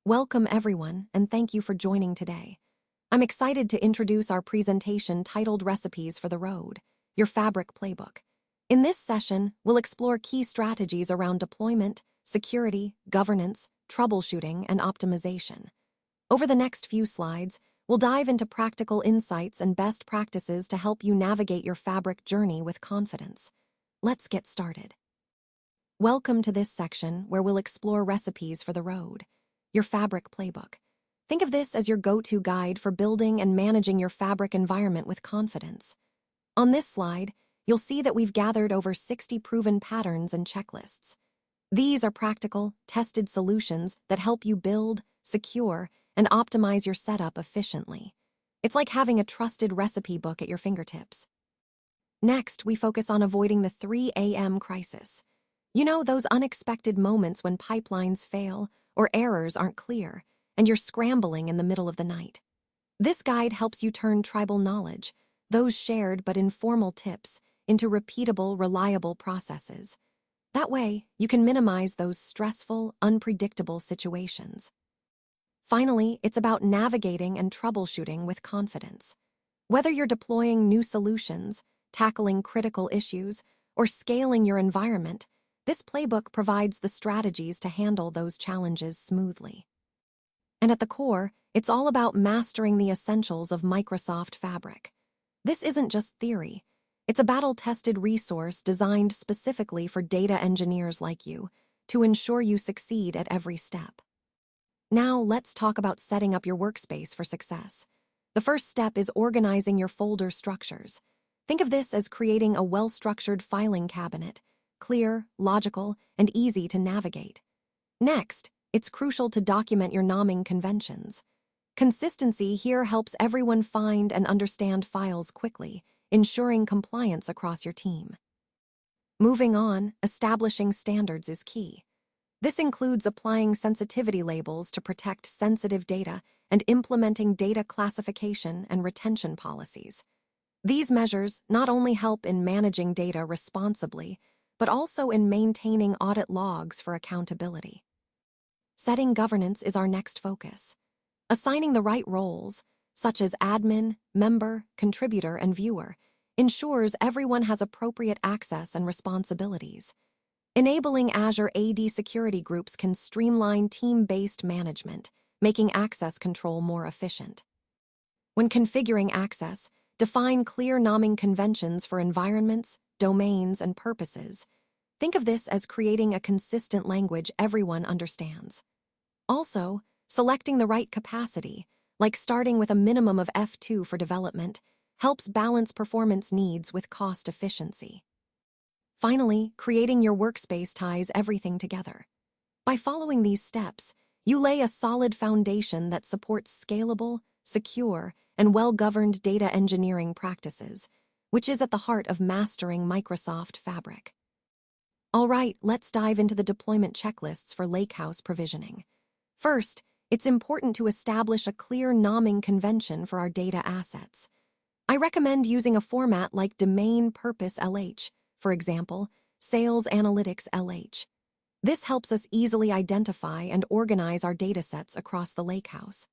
Welcome everyone, and thank you for joining today. I'm excited to introduce our presentation titled Recipes for the Road, your Fabric Playbook. In this session, we'll explore key strategies around deployment, security, governance, troubleshooting, and optimization. Over the next few slides, we'll dive into practical insights and best practices to help you navigate your Fabric journey with confidence. Let's get started. Welcome to this section where we'll explore recipes for the road, your Fabric Playbook. Think of this as your go-to guide for building and managing your Fabric environment with confidence. On this slide, you'll see that we've gathered over 60 proven patterns and checklists. These are practical, tested solutions that help you build, secure, and optimize your setup efficiently. It's like having a trusted recipe book at your fingertips. Next, we focus on avoiding the 3 a.m. crisis. You know, those unexpected moments when pipelines fail or errors aren't clear, and you're scrambling in the middle of the night. This guide helps you turn tribal knowledge, those shared but informal tips, into repeatable, reliable processes. That way, you can minimize those stressful, unpredictable situations. Finally, it's about navigating and troubleshooting with confidence. Whether you're deploying new solutions, tackling critical issues, or scaling your environment, this playbook provides the strategies to handle those challenges smoothly. And at the core, it's all about mastering the essentials of Microsoft Fabric. This isn't just theory. It's a battle-tested resource designed specifically for data engineers like you to ensure you succeed at every step. Now, let's talk about setting up your workspace for success. The first step is organizing your folder structures. Think of this as creating a well-structured filing cabinet, clear, logical, and easy to navigate. Next, it's crucial to document your naming conventions. Consistency here helps everyone find and understand files quickly, ensuring compliance across your team. Moving on, establishing standards is key. This includes applying sensitivity labels to protect sensitive data and implementing data classification and retention policies. These measures not only help in managing data responsibly, but also in maintaining audit logs for accountability. Setting governance is our next focus. Assigning the right roles, such as admin, member, contributor, and viewer, ensures everyone has appropriate access and responsibilities. Enabling Azure AD security groups can streamline team-based management, making access control more efficient. When configuring access, define clear naming conventions for environments, domains, and purposes. Think of this as creating a consistent language everyone understands. Also, selecting the right capacity, like starting with a minimum of F2 for development, helps balance performance needs with cost efficiency. Finally, creating your workspace ties everything together. By following these steps, you lay a solid foundation that supports scalable, secure, and well-governed data engineering practices, which is at the heart of mastering Microsoft Fabric. All right, let's dive into the deployment checklists for Lakehouse provisioning. First, it's important to establish a clear naming convention for our data assets. I recommend using a format like Domain Purpose LH, for example, Sales Analytics LH. This helps us easily identify and organize our datasets across the Lakehouse.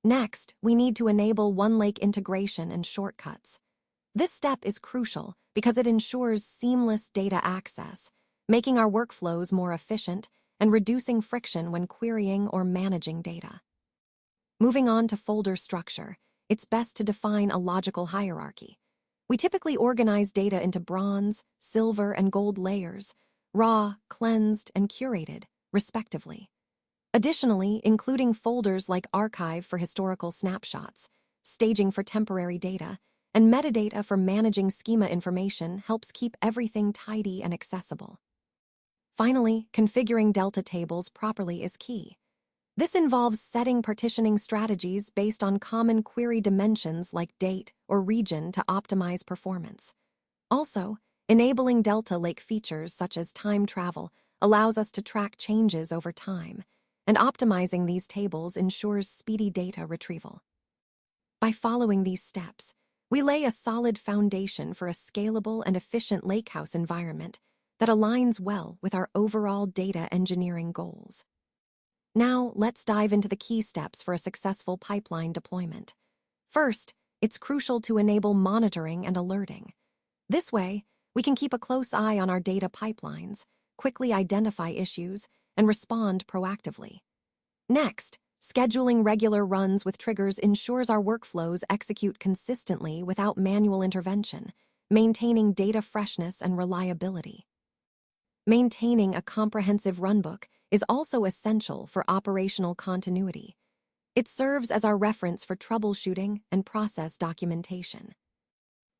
Next, we need to enable OneLake integration and shortcuts. This step is crucial because it ensures seamless data access, making our workflows more efficient and reducing friction when querying or managing data. Moving on to folder structure, it's best to define a logical hierarchy. We typically organize data into bronze, silver, and gold layers, raw, cleansed, and curated, respectively. Additionally, including folders like Archive for historical snapshots, Staging for temporary data, and metadata for managing schema information helps keep everything tidy and accessible. Finally, configuring Delta tables properly is key. This involves setting partitioning strategies based on common query dimensions like date or region to optimize performance. Also, enabling Delta Lake features such as time travel allows us to track changes over time, and optimizing these tables ensures speedy data retrieval. By following these steps, we lay a solid foundation for a scalable and efficient Lakehouse environment that aligns well with our overall data engineering goals. Now, let's dive into the key steps for a successful pipeline deployment. First, it's crucial to enable monitoring and alerting. This way, we can keep a close eye on our data pipelines, quickly identify issues, and respond proactively. Next, scheduling regular runs with triggers ensures our workflows execute consistently without manual intervention, maintaining data freshness and reliability. Maintaining a comprehensive runbook is also essential for operational continuity. It serves as our reference for troubleshooting and process documentation.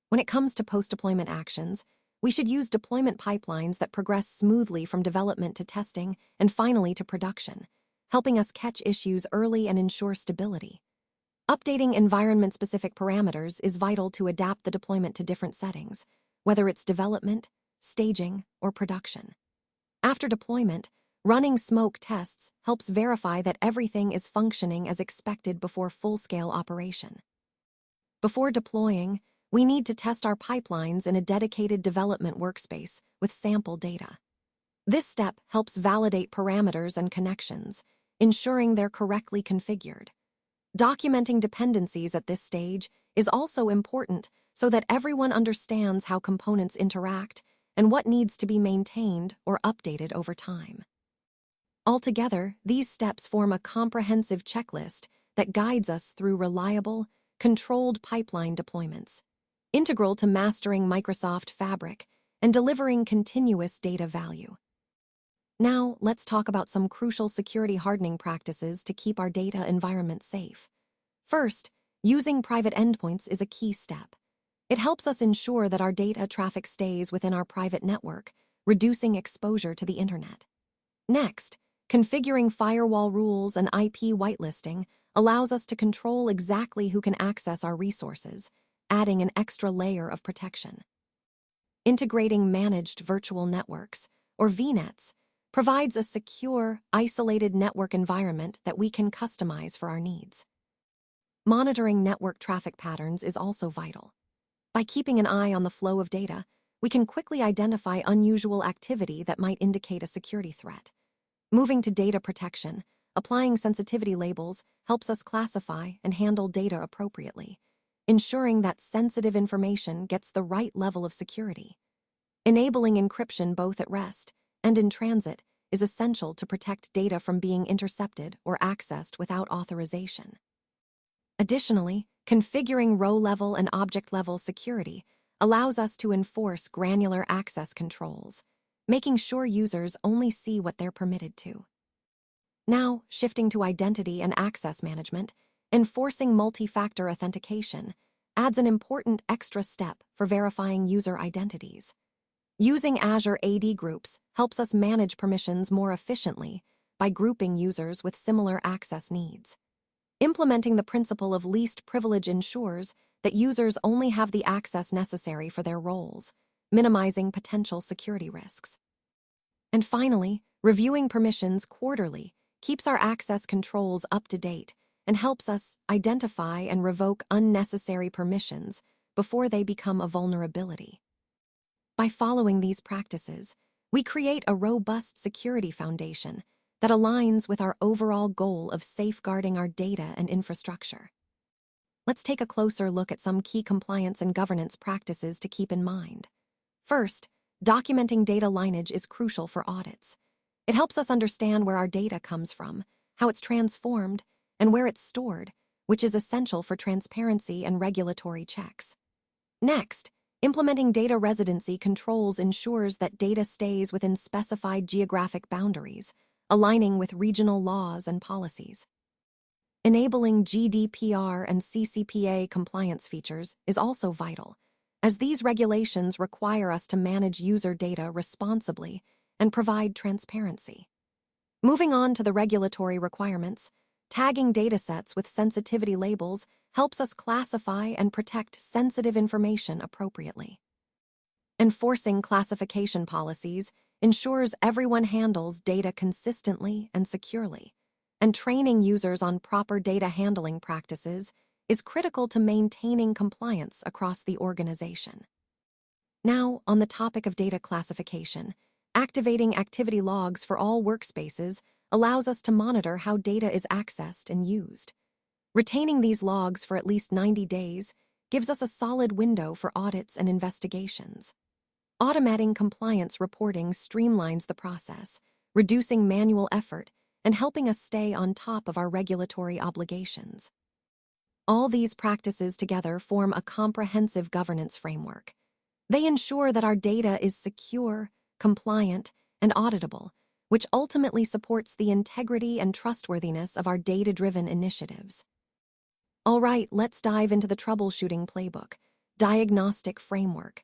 When it comes to post-deployment actions, we should use deployment pipelines that progress smoothly from development to testing and finally to production, helping us catch issues early and ensure stability. Updating environment-specific parameters is vital to adapt the deployment to different settings, whether it's development, staging, or production. After deployment, running smoke tests helps verify that everything is functioning as expected before full-scale operation. Before deploying, we need to test our pipelines in a dedicated development workspace with sample data. This step helps validate parameters and connections, ensuring they're correctly configured. Documenting dependencies at this stage is also important so that everyone understands how components interact and what needs to be maintained or updated over time. Altogether, these steps form a comprehensive checklist that guides us through reliable, controlled pipeline deployments, integral to mastering Microsoft Fabric and delivering continuous data value. Now, let's talk about some crucial security hardening practices to keep our data environment safe. First, using private endpoints is a key step. It helps us ensure that our data traffic stays within our private network, reducing exposure to the internet. Next, configuring firewall rules and IP whitelisting allows us to control exactly who can access our resources, adding an extra layer of protection. Integrating managed virtual networks, or VNets, provides a secure, isolated network environment that we can customize for our needs. Monitoring network traffic patterns is also vital. By keeping an eye on the flow of data, we can quickly identify unusual activity that might indicate a security threat. Moving to data protection, applying sensitivity labels helps us classify and handle data appropriately, ensuring that sensitive information gets the right level of security. Enabling encryption both at rest and in transit is essential to protect data from being intercepted or accessed without authorization. Additionally, configuring row-level and object-level security allows us to enforce granular access controls, making sure users only see what they're permitted to. Now, shifting to identity and access management, enforcing multi-factor authentication adds an important extra step for verifying user identities. Using Azure AD groups helps us manage permissions more efficiently by grouping users with similar access needs. Implementing the principle of least privilege ensures that users only have the access necessary for their roles, minimizing potential security risks. And finally, reviewing permissions quarterly keeps our access controls up to date and helps us identify and revoke unnecessary permissions before they become a vulnerability. By following these practices, we create a robust security foundation that aligns with our overall goal of safeguarding our data and infrastructure. Let's take a closer look at some key compliance and governance practices to keep in mind. First, documenting data lineage is crucial for audits. It helps us understand where our data comes from, how it's transformed, and where it's stored, which is essential for transparency and regulatory checks. Next, implementing data residency controls ensures that data stays within specified geographic boundaries, aligning with regional laws and policies. Enabling GDPR and CCPA compliance features is also vital, as these regulations require us to manage user data responsibly and provide transparency. Moving on to the regulatory requirements, tagging datasets with sensitivity labels helps us classify and protect sensitive information appropriately. Enforcing classification policies ensures everyone handles data consistently and securely, and training users on proper data handling practices is critical to maintaining compliance across the organization. Now, on the topic of data classification, activating activity logs for all workspaces allows us to monitor how data is accessed and used. Retaining these logs for at least 90 days gives us a solid window for audits and investigations. Automating compliance reporting streamlines the process, reducing manual effort and helping us stay on top of our regulatory obligations. All these practices together form a comprehensive governance framework. They ensure that our data is secure, compliant, and auditable, which ultimately supports the integrity and trustworthiness of our data-driven initiatives. All right, let's dive into the troubleshooting playbook, Diagnostic framework.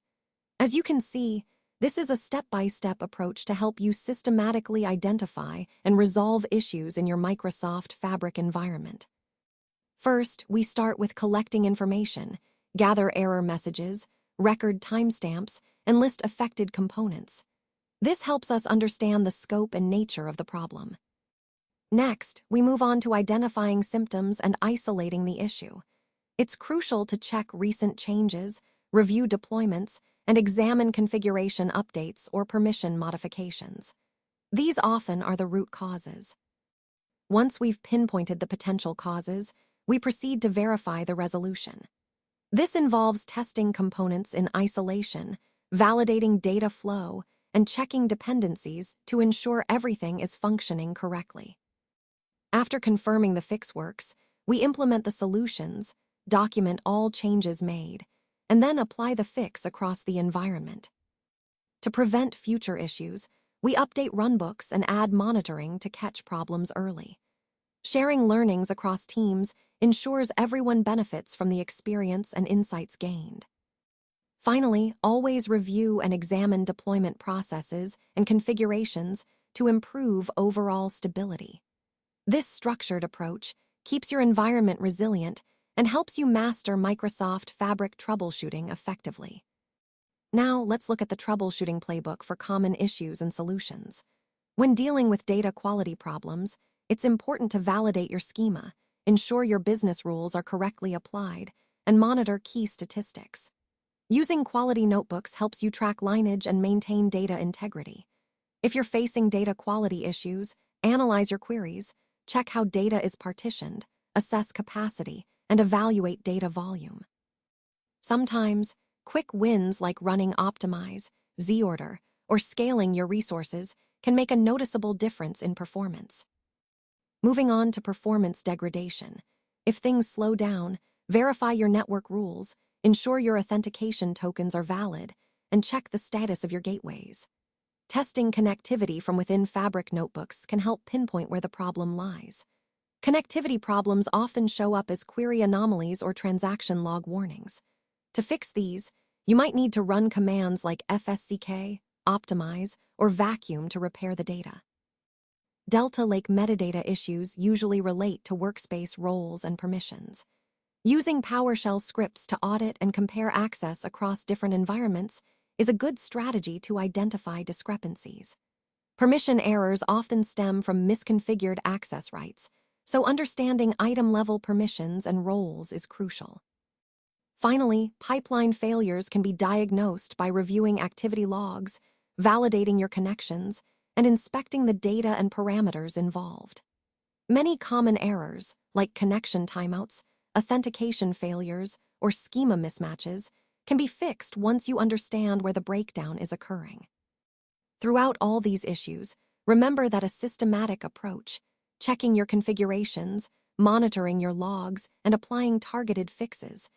As you can see, this is a step-by-step approach to help you systematically identify and resolve issues in your Microsoft Fabric environment. First, we start with collecting information, gather error messages, record timestamps, and list affected components. This helps us understand the scope and nature of the problem. Next, we move on to identifying symptoms and isolating the issue. It's crucial to check recent changes, review deployments, and examine configuration updates or permission modifications. These often are the root causes. Once we've pinpointed the potential causes, we proceed to verify the resolution. This involves testing components in isolation, validating data flow, and checking dependencies to ensure everything is functioning correctly. After confirming the fix works, we implement the solutions, document all changes made, and then apply the fix across the environment. To prevent future issues, we update runbooks and add monitoring to catch problems early. Sharing learnings across teams ensures everyone benefits from the experience and insights gained. Finally, always review and examine deployment processes and configurations to improve overall stability. This structured approach keeps your environment resilient and helps you master Microsoft Fabric troubleshooting effectively. Now, let's look at the troubleshooting playbook for common issues and solutions. When dealing with data quality problems, it's important to validate your schema, ensure your business rules are correctly applied, and monitor key statistics. Using quality notebooks helps you track lineage and maintain data integrity. If you're facing data quality issues, analyze your queries, check how data is partitioned, assess capacity, and evaluate data volume. Sometimes, quick wins like running Optimize, Z-order, or scaling your resources can make a noticeable difference in performance. Moving on to performance degradation. If things slow down, verify your network rules, ensure your authentication tokens are valid, and check the status of your gateways. Testing connectivity from within Fabric notebooks can help pinpoint where the problem lies. Connectivity problems often show up as query anomalies or transaction log warnings. To fix these, you might need to run commands like fsck, optimize, or vacuum to repair the data. Delta Lake metadata issues usually relate to workspace roles and permissions. Using PowerShell scripts to audit and compare access across different environments is a good strategy to identify discrepancies. Permission errors often stem from misconfigured access rights, so understanding item-level permissions and roles is crucial. Finally, pipeline failures can be diagnosed by reviewing activity logs, validating your connections, and inspecting the data and parameters involved. Many common errors, like connection timeouts, authentication failures, or schema mismatches, can be fixed once you understand where the breakdown is occurring. Throughout all these issues, remember that a systematic approach, checking your configurations, monitoring your logs, and applying targeted fixes,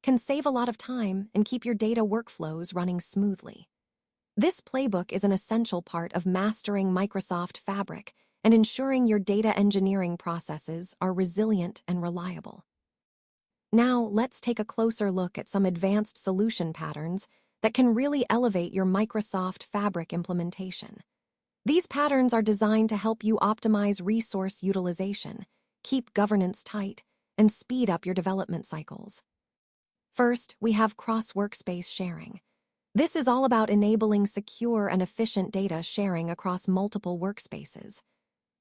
can save a lot of time and keep your data workflows running smoothly. This playbook is an essential part of mastering Microsoft Fabric and ensuring your data engineering processes are resilient and reliable. Now, let's take a closer look at some advanced solution patterns that can really elevate your Microsoft Fabric implementation. These patterns are designed to help you optimize resource utilization, keep governance tight, and speed up your development cycles. First, we have cross-workspace sharing. This is all about enabling secure and efficient data sharing across multiple workspaces.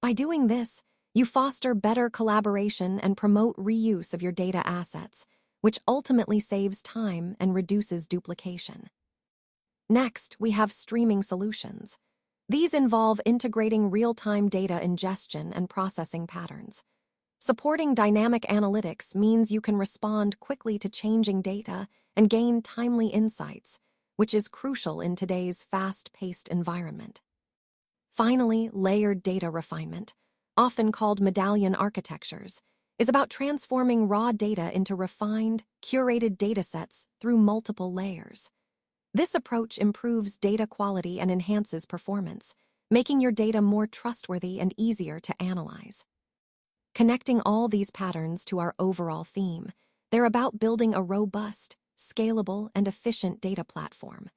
By doing this, you foster better collaboration and promote reuse of your data assets, which ultimately saves time and reduces duplication. Next, we have streaming solutions. These involve integrating real-time data ingestion and processing patterns. Supporting dynamic analytics means you can respond quickly to changing data and gain timely insights, which is crucial in today's fast-paced environment. Finally, layered data refinement, often called medallion architectures, is about transforming raw data into refined, curated datasets through multiple layers. This approach improves data quality and enhances performance, making your data more trustworthy and easier to analyze. Connecting all these patterns to our overall theme, they're about building a robust, scalable, and efficient data platform.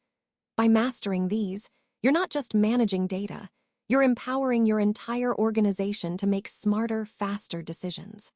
By mastering these, you're not just managing data, you're empowering your entire organization to make smarter, faster decisions.